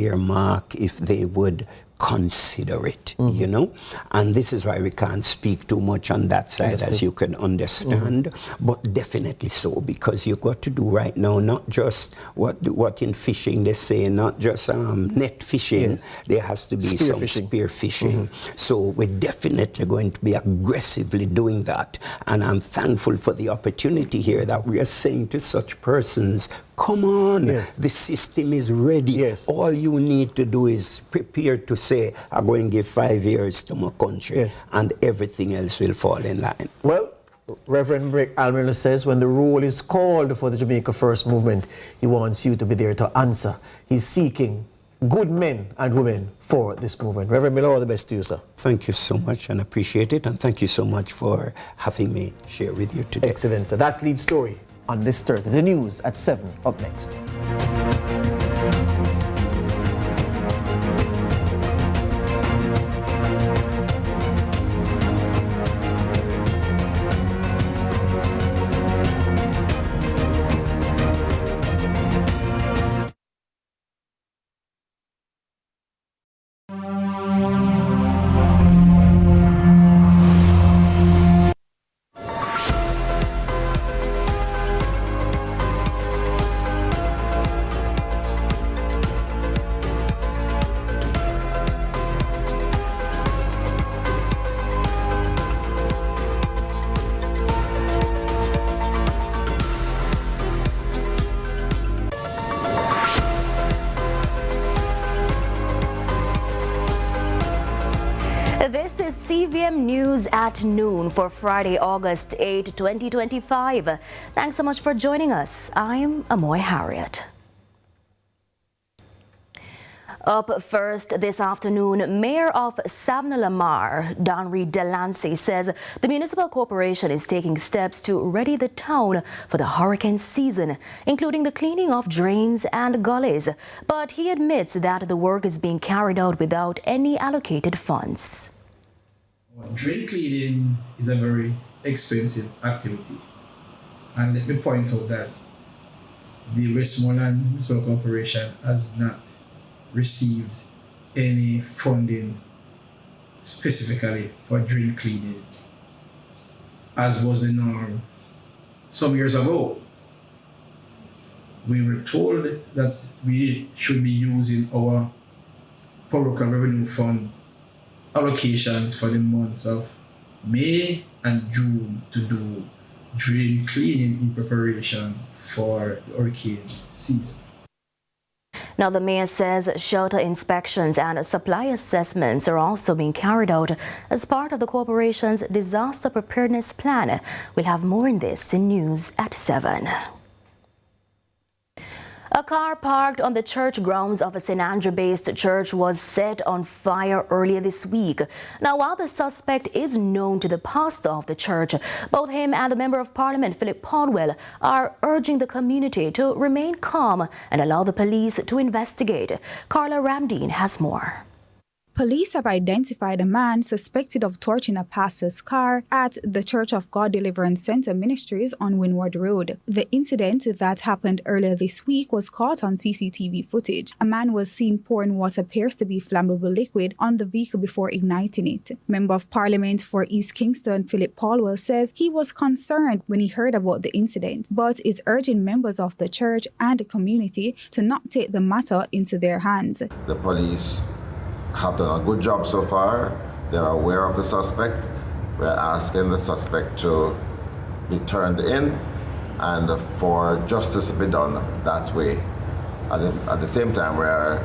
earmark if they would consider it, you know, and this is why we can't speak too much on that side, as you can understand, but definitely so, because you got to do right now not just what in fishing they say, not just net fishing, there has to be spear fishing. So we're definitely going to be aggressively doing that, and I'm thankful for the opportunity here that we are saying to such persons, come on, the system is ready. All you need to do is prepare to say, I'm going to give 5 years to my country, and everything else will fall in line. Well, Reverend Brick Almiller says when the roll is called for the Jamaica First movement, he wants you to be there to answer. He's seeking good men and women for this movement. Reverend Miller, all the best to you, sir. Thank you so much and appreciate it, and thank you so much for having me share with you today. Excellent, sir. That's lead story on this Thursday. The news at 7 up next. This is CVM News at noon for Friday, August 8, 2025. Thanks so much for joining us. I'm Amoy Harriet. Up first this afternoon, Mayor of Savna-la-Mar, Donry Delancey, says the municipal corporation is taking steps to ready the town for the hurricane season, including the cleaning of drains and gullies. But he admits that the work is being carried out without any allocated funds. Drain cleaning is a very expensive activity. And let me point out that the Westmoreland Municipal Corporation has not received any funding specifically for drain cleaning, as was the norm some years ago. We were told that we should be using our Public Revenue Fund allocations for the months of May and June to do drain cleaning in preparation for the hurricane season. Now, the mayor says shelter inspections and supply assessments are also being carried out as part of the corporation's disaster preparedness plan. We'll have more on this in news at 7. A car parked on the church grounds of a St. Andrew-based church was set on fire earlier this week. Now, while the suspect is known to the pastor of the church, both him and the Member of Parliament, Philip Podwell, are urging the community to remain calm and allow the police to investigate. Carla Ramdeen has more. Police have identified a man suspected of torching a pastor's car at the Church of God Deliverance Center Ministries on Windward Road. The incident that happened earlier this week was caught on CCTV footage. A man was seen pouring what appears to be flammable liquid on the vehicle before igniting it. Member of Parliament for East Kingston, Philip Podwell, says he was concerned when he heard about the incident, but is urging members of the church and the community to not take the matter into their hands. The police have done a good job so far. They're aware of the suspect. We're asking the suspect to be turned in and for justice to be done that way. At the same time, we're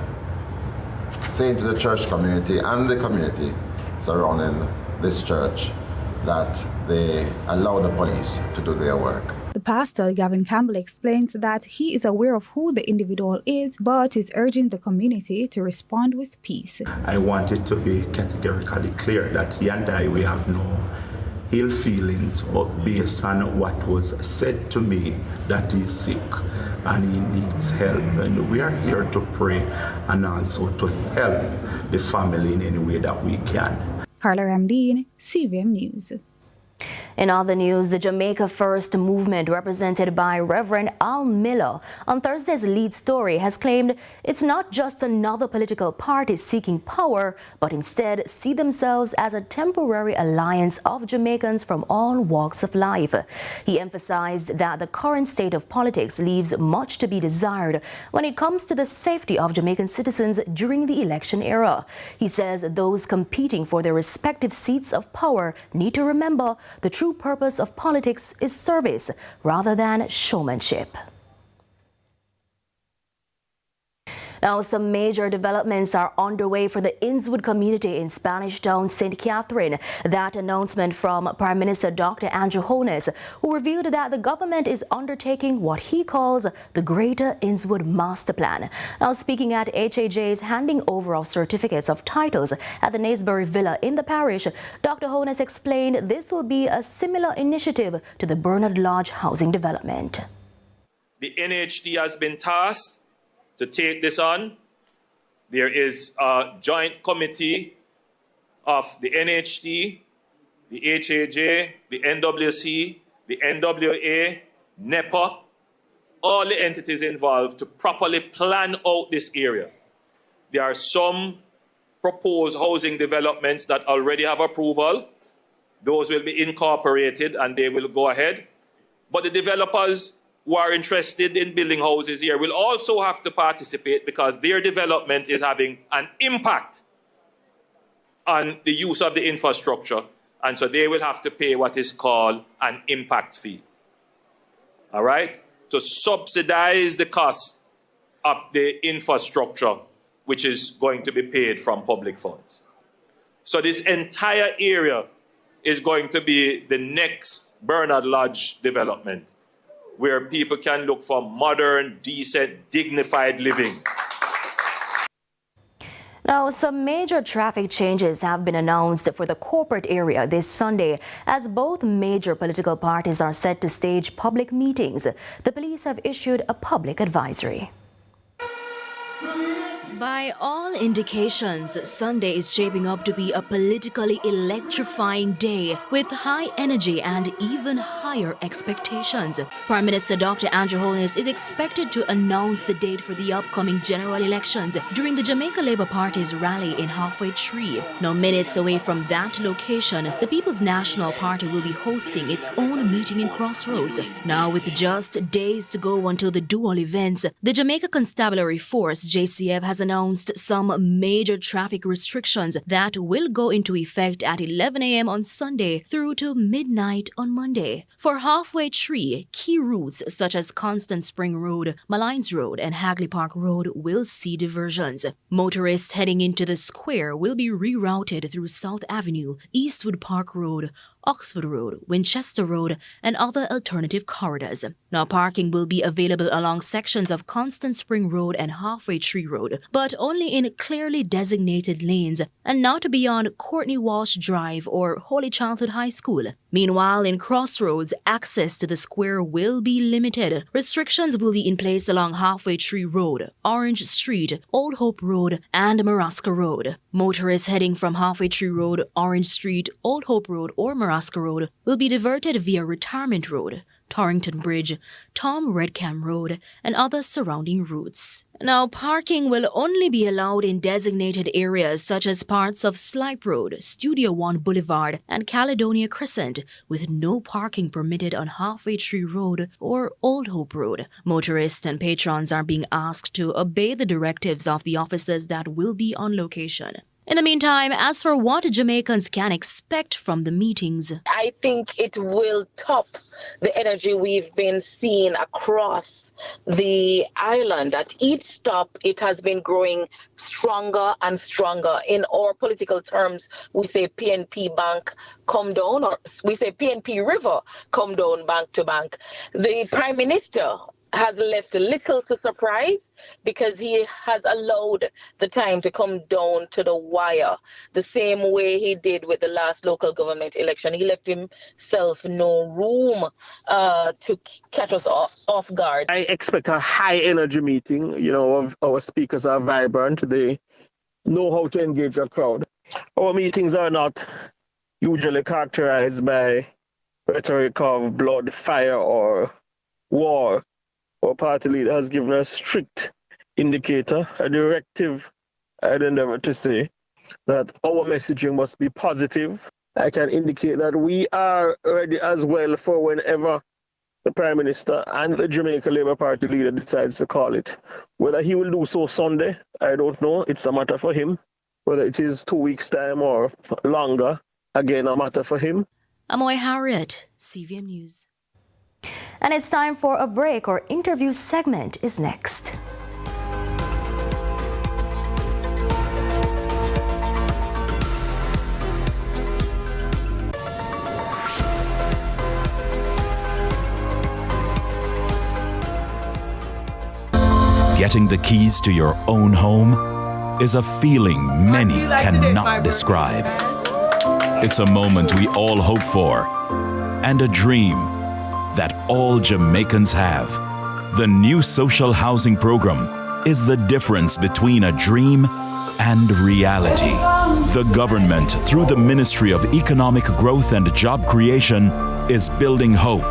saying to the church community and the community surrounding this church that they allow the police to do their work. The pastor, Gavin Campbell, explains that he is aware of who the individual is, but is urging the community to respond with peace. I want it to be categorically clear that he and I, we have no ill feelings, but based on what was said to me, that he is sick and he needs help. And we are here to pray and also to help the family in any way that we can. Carla Ramdeen, CVM News. In other news, the Jamaica First movement, represented by Reverend Al Miller, on Thursday's lead story has claimed it's not just another political party seeking power, but instead see themselves as a temporary alliance of Jamaicans from all walks of life. He emphasized that the current state of politics leaves much to be desired when it comes to the safety of Jamaican citizens during the election era. He says those competing for their respective seats of power need to remember the true purpose of politics is service rather than showmanship. Now, some major developments are underway for the Inswood community in Spanish Town, St. Catherine. That announcement from Prime Minister Dr. Andrew Holness, who revealed that the government is undertaking what he calls the Greater Inswood Master Plan. Now, speaking at HAJ's handing over of certificates of titles at the Naisbury Villa in the parish, Dr. Holness explained this will be a similar initiative to the Bernard Lodge housing development. The NHT has been tasked to take this on. There is a joint committee of the NHT, the HAJ, the NWC, the NWA, NEPA, all the entities involved to properly plan out this area. There are some proposed housing developments that already have approval. Those will be incorporated and they will go ahead. But the developers who are interested in building houses here will also have to participate because their development is having an impact on the use of the infrastructure. And so they will have to pay what is called an impact fee. All right? To subsidize the cost of the infrastructure, which is going to be paid from public funds. So this entire area is going to be the next Bernard Lodge development, where people can look for modern, decent, dignified living. Now, some major traffic changes have been announced for the corporate area this Sunday, as both major political parties are set to stage public meetings. The police have issued a public advisory. By all indications, Sunday is shaping up to be a politically electrifying day with high energy and even higher expectations. Prime Minister Dr. Andrew Holness is expected to announce the date for the upcoming general elections during the Jamaica Labour Party's rally in Halfway Tree. Now, minutes away from that location, the People's National Party will be hosting its own meeting in Crossroads. Now, with just days to go until the dual events, the Jamaica Constabulary Force, JCF, has announced some major traffic restrictions that will go into effect at 11 a.m. on Sunday through to midnight on Monday. For Halfway Tree, key routes such as Constant Spring Road, Malines Road, and Hagley Park Road will see diversions. Motorists heading into the square will be rerouted through South Avenue, Eastwood Park Road, Oxford Road, Winchester Road, and other alternative corridors. Now, parking will be available along sections of Constant Spring Road and Halfway Tree Road, but only in clearly designated lanes and not beyond Courtney Walsh Drive or Holy Childhood High School. Meanwhile, in Crossroads, access to the square will be limited. Restrictions will be in place along Halfway Tree Road, Orange Street, Old Hope Road, and Marasca Road. Motorists heading from Halfway Tree Road, Orange Street, Old Hope Road, or Marasca Road will be diverted via Retirement Road, Torrington Bridge, Tom Redcam Road, and other surrounding routes. Now, parking will only be allowed in designated areas such as parts of Slipe Road, Studio One Boulevard, and Caledonia Crescent, with no parking permitted on Halfway Tree Road or Old Hope Road. Motorists and patrons are being asked to obey the directives of the officers that will be on location. In the meantime, as for what Jamaicans can expect from the meetings, I think it will top the energy we've been seeing across the island. At each stop, it has been growing stronger and stronger. In our political terms, we say PNP Bank come down, or we say PNP River come down bank to bank. The Prime Minister has left little to surprise because he has allowed the time to come down to the wire, the same way he did with the last local government election. He left himself no room to catch us off guard. I expect a high energy meeting. You know, our speakers are vibrant. They know how to engage a crowd. Our meetings are not usually characterized by rhetoric of blood, fire, or war. Our party leader has given a strict indicator, a directive, I'd endeavor to say, that our messaging must be positive. I can indicate that we are ready as well for whenever the Prime Minister and the Jamaica Labour Party leader decides to call it. Whether he will do so Sunday, I don't know. It's a matter for him. Whether it is 2 weeks' time or longer, again, a matter for him. Amoy Harriet, CVM News. And it's time for a break. Our interview segment is next. Getting the keys to your own home is a feeling many cannot describe. It's a moment we all hope for and a dream that all Jamaicans have. The new social housing program is the difference between a dream and reality. The government, through the Ministry of Economic Growth and Job Creation, is building hope,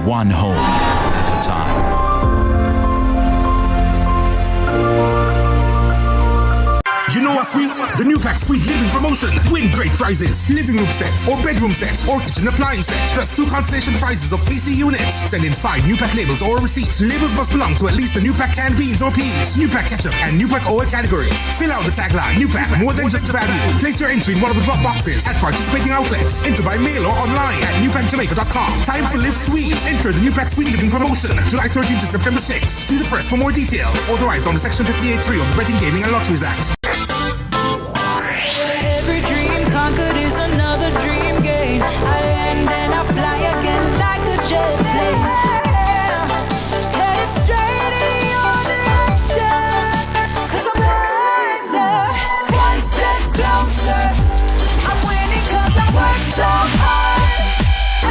one home at a time. You know what's sweet? The new pack sweet living promotion. Win great prizes. Living room set, or bedroom set, or kitchen appliance set. Plus 2 consolation prizes of AC units. Send in 5 new pack labels or receipts. Labels must belong to at least the new pack canned beans or peas, new pack ketchup, and new pack oil categories. Fill out the tagline. New pack, more than just value. Place your entry in one of the drop boxes at participating outlets. Enter by mail or online at newpackjamaica.com. Time to live sweet. Enter the new pack sweet living promotion. July 13th to September 6th. See the press for more details. Authorized under Section 58.3 of the Betting, Gaming and Lotteries Act. Conquered is another dream game. I land and I fly again like a jet plane. Headed straight in your direction. 'Cause I'm wiser, one step closer. I'm winning 'cause I work so hard.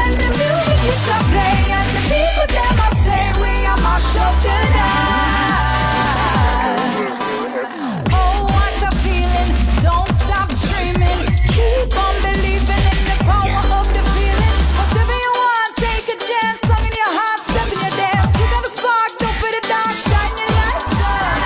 And the music keeps on playing, and the people them I say we are my show tonight. Oh, what a feeling! Don't stop dreaming. Keep on believing in the power of the feeling. Whatever you want, take a chance. Song in your heart, step in your dance. You got a spark, don't fit it dark, shine your lights on.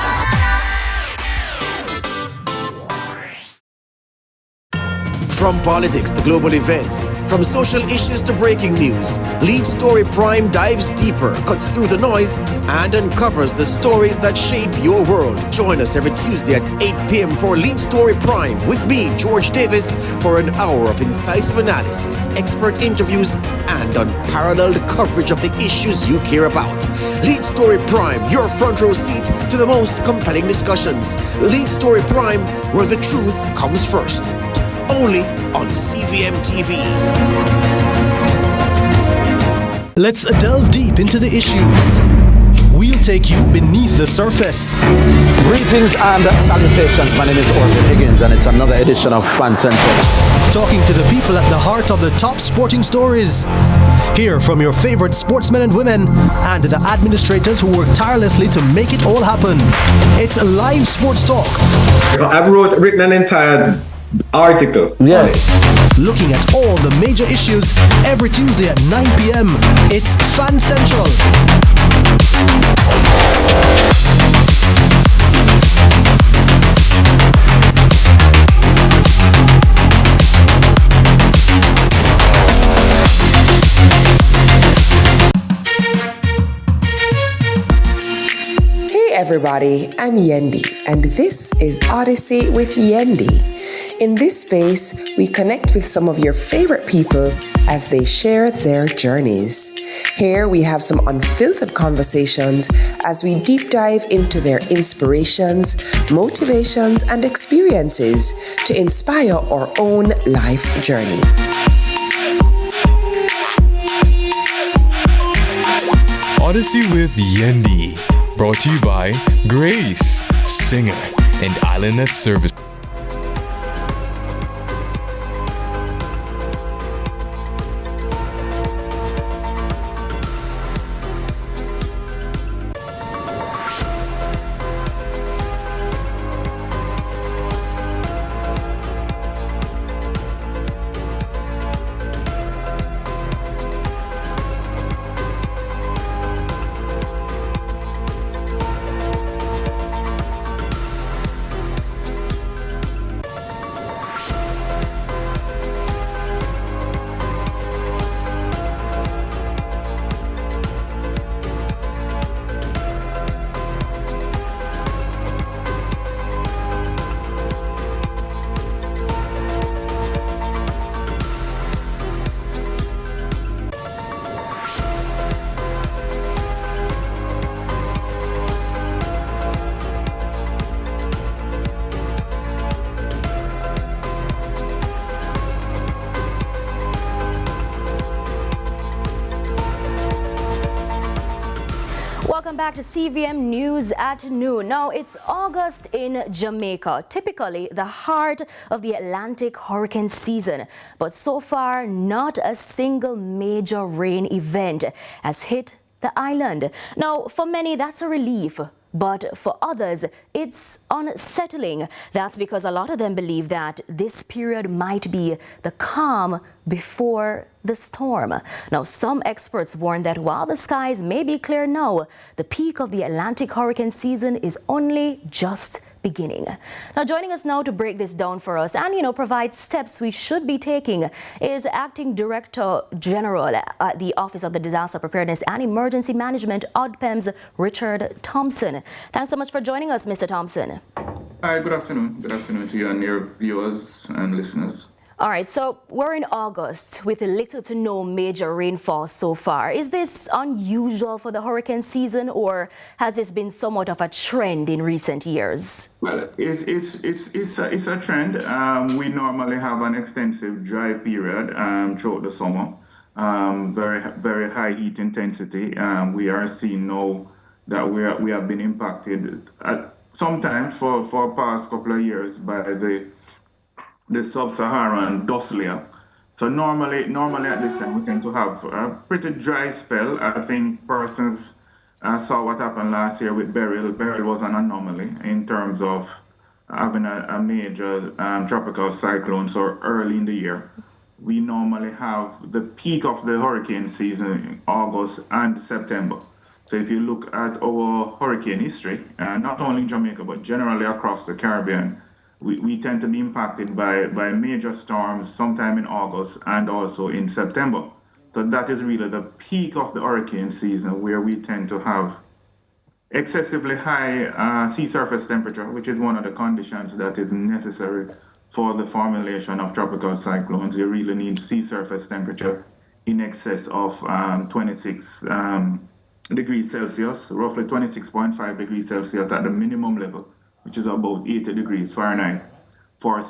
From politics to global events, from social issues to breaking news, Lead Story Prime dives deeper, cuts through the noise, and uncovers the stories that shape your world. Join us every Tuesday at 8 p.m. for Lead Story Prime with me, George Davis, for an hour of incisive analysis, expert interviews, and unparalleled coverage of the issues you care about. Lead Story Prime, your front row seat to the most compelling discussions. Lead Story Prime, where the truth comes first. Only on CVM TV. Let's delve deep into the issues. We'll take you beneath the surface. Greetings and salutations. My name is Orville Higgins, and it's another edition of Fan Central. Talking to the people at the heart of the top sporting stories. Hear from your favorite sportsmen and women and the administrators who work tirelessly to make it all happen. It's live sports talk. I've written an entire article. Yeah. Looking at all the major issues every Tuesday at 9 p.m. It's Fan Central. Hey everybody, I'm Yendi, and this is Odyssey with Yendi. In this space, we connect with some of your favorite people as they share their journeys. Here we have some unfiltered conversations as we deep dive into their inspirations, motivations, and experiences to inspire our own life journey. Odyssey with Yendi, brought to you by Grace, Singer, and IslandNet Service. welcome back to CVM News at noon. Now, it's August in Jamaica, typically the heart of the Atlantic hurricane season. But so far, not a single major rain event has hit the island. Now, for many, that's a relief. But for others, it's unsettling. That's because a lot of them believe that this period might be the calm before the storm. Now, some experts warn that while the skies may be clear now, the peak of the Atlantic hurricane season is only just beginning. Now, joining us now to break this down for us and, provide steps we should be taking is Acting Director General at the Office of the Disaster Preparedness and Emergency Management, ODPEM's Richard Thompson. Thanks so much for joining us, Mr. Thompson. Hi, good afternoon. Good afternoon to you and your viewers and listeners. All right, so we're in August with little to no major rainfall so far. Is this unusual for the hurricane season, or has this been somewhat of a trend in recent years? Well, it's a trend. We normally have an extensive dry period throughout the summer. Very high heat intensity. We are seeing now that we have been impacted sometimes for past couple of years by the sub-Saharan dust layer. So normally at this time we tend to have a pretty dry spell. I think persons saw what happened last year with Beryl. Beryl was an anomaly in terms of having a major tropical cyclone so early in the year. We normally have the peak of the hurricane season in August and September. So if you look at our hurricane history, not only in Jamaica but generally across the Caribbean, we tend to be impacted by major storms sometime in August and also in September. So that is really the peak of the hurricane season, where we tend to have excessively high sea surface temperature, which is one of the conditions that is necessary for the formulation of tropical cyclones. You really need sea surface temperature in excess of 26 degrees Celsius, roughly 26.5 degrees Celsius at the minimum level, which is about 80 degrees Fahrenheit, for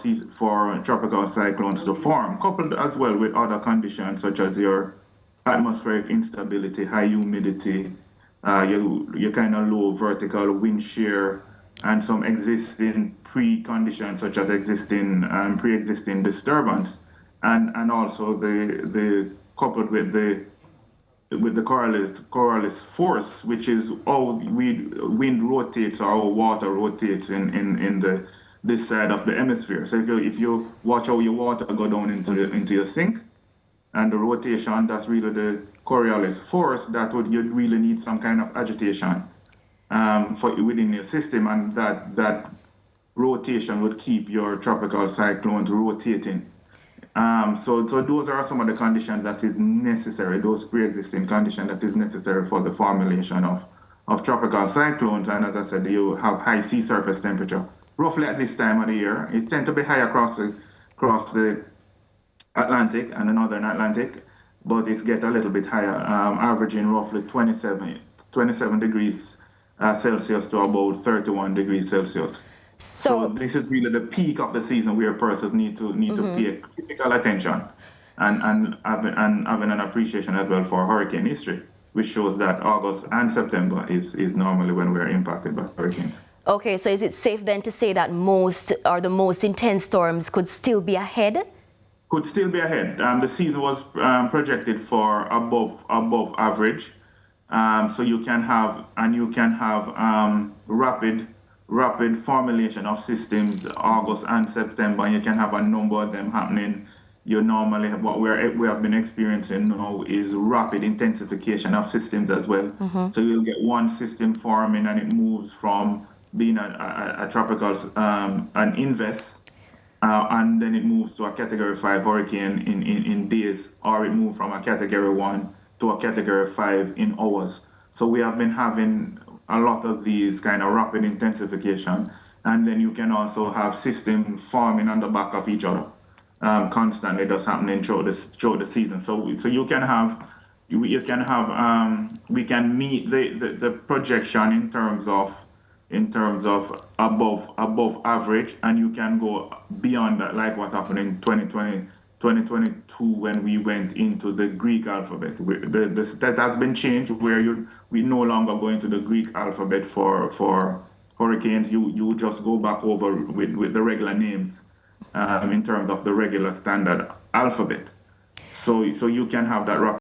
tropical cyclones to form, coupled as well with other conditions such as your atmospheric instability, high humidity, your kind of low vertical wind shear, and some existing preconditions such as pre-existing disturbance, and also the coupled with the Coriolis force, which is how wind rotates or how water rotates in this side of the hemisphere. So if you watch how your water go down into your sink, and the rotation, that's really the Coriolis force, you'd really need some kind of agitation within your system, and that rotation would keep your tropical cyclones rotating. So those are some of the conditions that is necessary, those pre-existing conditions that is necessary for the formulation of tropical cyclones. And as I said, you have high sea surface temperature. Roughly at this time of the year, it tends to be high across the Atlantic and the Northern Atlantic, but it gets a little bit higher, averaging roughly 27 degrees Celsius to about 31 degrees Celsius. So this is really the peak of the season where persons need to pay critical attention and having an appreciation as well for hurricane history, which shows that August and September is normally when we're impacted by hurricanes. Okay, so is it safe then to say that the most intense storms could still be ahead? Could still be ahead. The season was projected for above average. So you can have rapid formulation of systems August and September, and you can have a number of them happening. You normally what we have been experiencing now is rapid intensification of systems as well. Mm-hmm. So you'll get one system forming and it moves from being a tropical an invest, and then it moves to a Category 5 hurricane in days, or it moves from a Category 1 to a Category 5 in hours. So we have been having a lot of these kind of rapid intensification, and then you can also have systems forming on the back of each other constantly. That's happening throughout the season. So we can meet the projection in terms of above average, and you can go beyond that, like what happened in 2020 2022 when we went into the Greek alphabet. That has been changed where we no longer go into the Greek alphabet for hurricanes. You just go back over with the regular names in terms of the regular standard alphabet. So you can have that